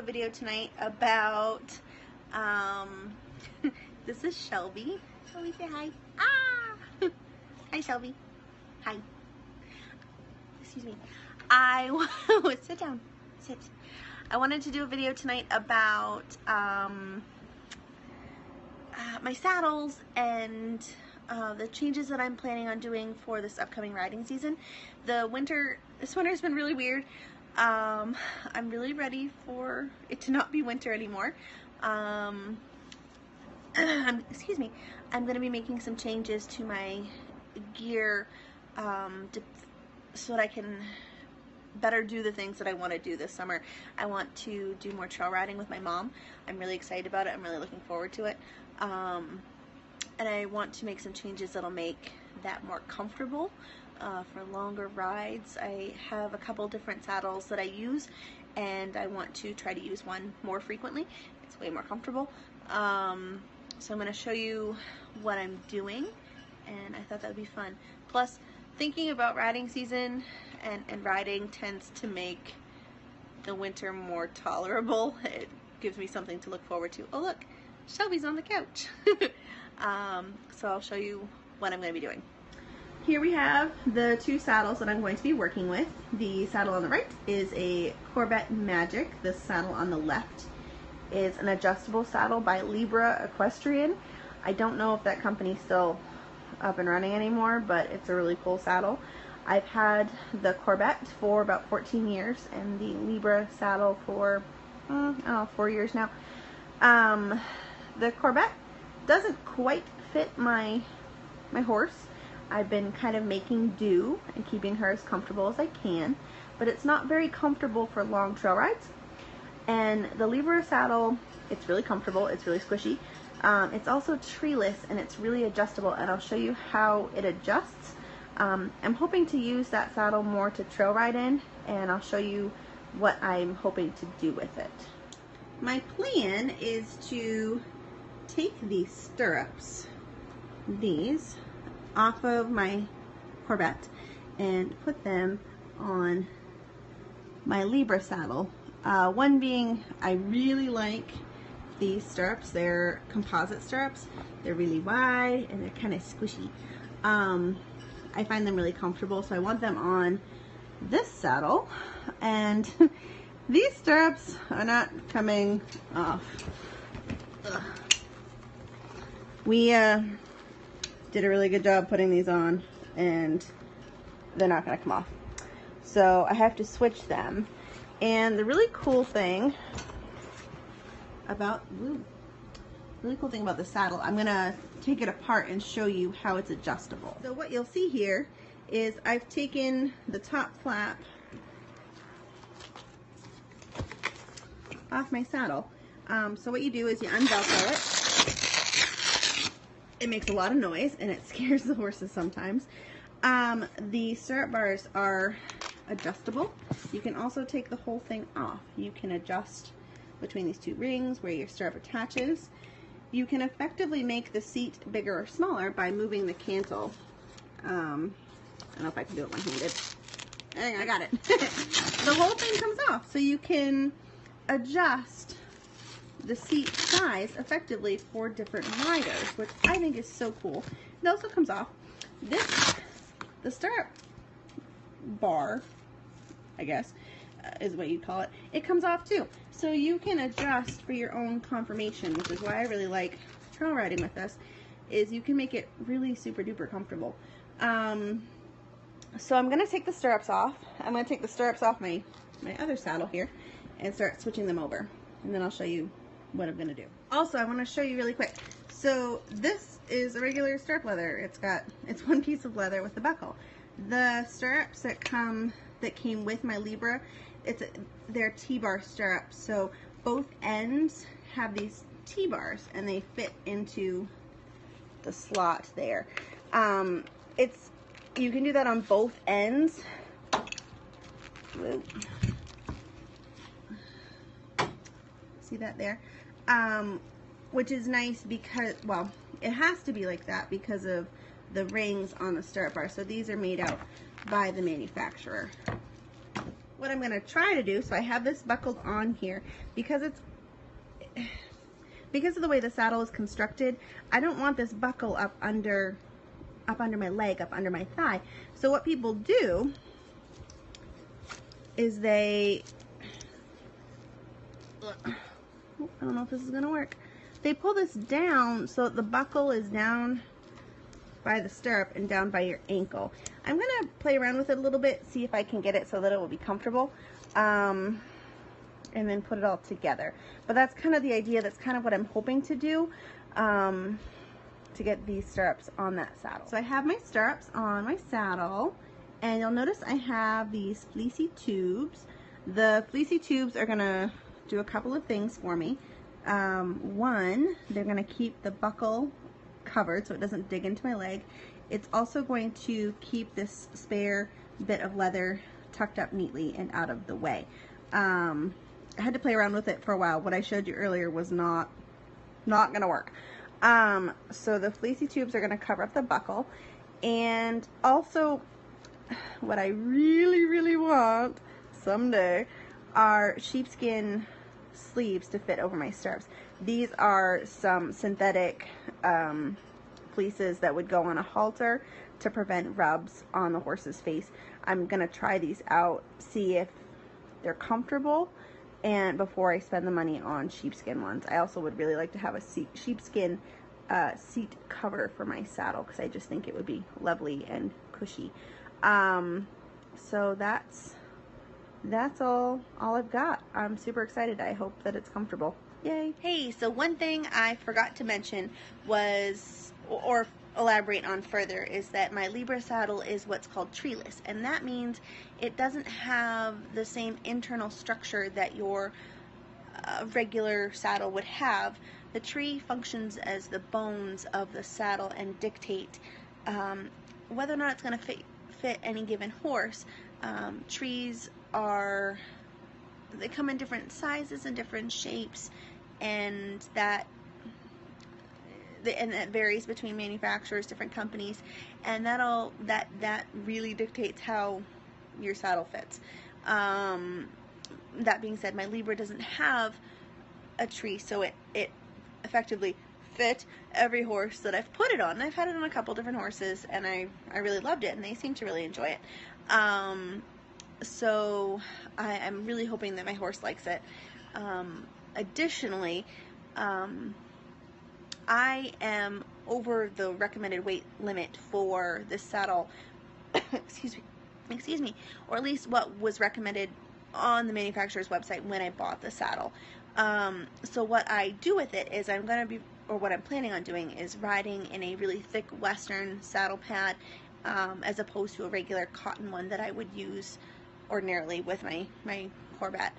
video tonight about, this is Shelby. Shelby, say hi. Ah! Hi, Shelby. Hi. Excuse me. Sit down. Sit. I wanted to do a video tonight about my saddles and the changes that I'm planning on doing for this upcoming riding season. This winter's been really weird. I'm really ready for it to not be winter anymore. Excuse me. I'm going to be making some changes to my gear so that I can better do the things that I want to do this summer. I want to do more trail riding with my mom. I'm really excited about it. I'm really looking forward to it. And I want to make some changes that'll make that more comfortable for longer rides. I have a couple different saddles that I use, and I want to try to use one more frequently. It's way more comfortable. So I'm going to show you what I'm doing, and I thought that would be fun. Plus, thinking about riding season and riding tends to make the winter more tolerable. It gives me something to look forward to. Oh look, Shelby's on the couch. So I'll show you what I'm going to be doing. Here we have the two saddles that I'm going to be working with. The saddle on the right is a Corbett Magic. The saddle on the left is an adjustable saddle by Libra Equestrian. I don't know if that company's still up and running anymore, but it's a really cool saddle. I've had the Corbett for about 14 years and the Libra saddle for, I don't know, 4 years now. The Corbett doesn't quite fit my horse. I've been kind of making do and keeping her as comfortable as I can, but it's not very comfortable for long trail rides. And the Libra saddle, it's really comfortable, it's really squishy. It's also treeless and it's really adjustable, and I'll show you how it adjusts. I'm hoping to use that saddle more to trail ride in, and I'll show you what I'm hoping to do with it. My plan is to take these stirrups, these, off of my Corbett and put them on my Libra saddle. One being, I really like these stirrups. They're composite stirrups. They're really wide and they're kind of squishy. I find them really comfortable, so I want them on this saddle. And these stirrups are not coming off. Ugh. We did a really good job putting these on, and they're not going to come off. So I have to switch them. And the really cool thing about the saddle, I'm going to take it apart and show you how it's adjustable. So what you'll see here is I've taken the top flap off my saddle. So what you do is you unvelcro it. It makes a lot of noise and it scares the horses sometimes. The stirrup bars are adjustable. You can also take the whole thing off. You can adjust between these two rings where your stirrup attaches. You can effectively make the seat bigger or smaller by moving the cantle. I don't know if I can do it one-handed. I got it. The whole thing comes off, so you can adjust the seat size effectively for different riders, which I think is so cool. It also comes off. The stirrup bar, I guess, is what you'd call it. It comes off too. So you can adjust for your own conformation, which is why I really like trail riding with this, is you can make it really super duper comfortable. So I'm going to take the stirrups off. I'm going to take the stirrups off my other saddle here and start switching them over. And then I'll show you what I'm going to do. Also, I want to show you really quick. So this is a regular stirrup leather. It's one piece of leather with the buckle. The stirrups that came with my Libra, they're T-bar stirrups. So both ends have these T-bars and they fit into the slot there. You can do that on both ends. Whoa. See that there? Which is nice because, well, it has to be like that because of the rings on the stirrup bar. So these are made out by the manufacturer. what I'm going to try to do, so I have this buckled on here, because of the way the saddle is constructed, I don't want this buckle up under my leg, up under my thigh. So what people do is I don't know if this is going to work. They pull this down so that the buckle is down by the stirrup and down by your ankle. I'm going to play around with it a little bit, see if I can get it so that it will be comfortable, and then put it all together. But that's kind of the idea. That's kind of what I'm hoping to do, to get these stirrups on that saddle. So I have my stirrups on my saddle, and you'll notice I have these fleecy tubes. The fleecy tubes are going to do a couple of things for me. One, they're going to keep the buckle covered so it doesn't dig into my leg. It's also going to keep this spare bit of leather tucked up neatly and out of the way. I had to play around with it for a while. What I showed you earlier was not going to work. So the fleecy tubes are going to cover up the buckle, and also what I really want someday are sheepskin sleeves to fit over my stirrups. These are some synthetic fleeces that would go on a halter to prevent rubs on the horse's face. I'm gonna try these out, see if they're comfortable, and before I spend the money on sheepskin ones. I also would really like to have a sheepskin seat cover for my saddle, because I just think it would be lovely and cushy. So that's all I've got. I'm super excited. I hope that it's comfortable. Yay. Hey, so one thing I forgot to mention was, or elaborate on further, is that my Libra saddle is what's called treeless, and that means it doesn't have the same internal structure that your regular saddle would have. The tree functions as the bones of the saddle and dictate whether or not it's going to fit any given horse. Trees they come in different sizes and different shapes, and that varies between manufacturers, different companies, and that really dictates how your saddle fits. That being said, my Libra doesn't have a tree, so it effectively fit every horse that I've put it on. I've had it on a couple different horses, and I really loved it, and they seem to really enjoy it. So I'm really hoping that my horse likes it. Additionally, I am over the recommended weight limit for this saddle, excuse me, or at least what was recommended on the manufacturer's website when I bought the saddle. So what I do with it is what I'm planning on doing is riding in a really thick Western saddle pad, as opposed to a regular cotton one that I would use ordinarily with my Corvette,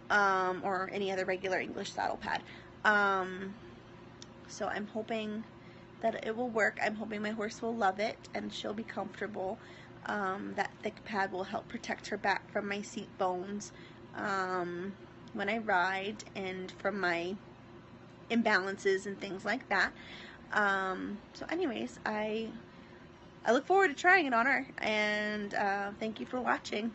or any other regular English saddle pad. So I'm hoping that it will work. I'm hoping my horse will love it and she'll be comfortable. That thick pad will help protect her back from my seat bones when I ride, and from my imbalances and things like that. So anyways, I look forward to trying it on her, and thank you for watching.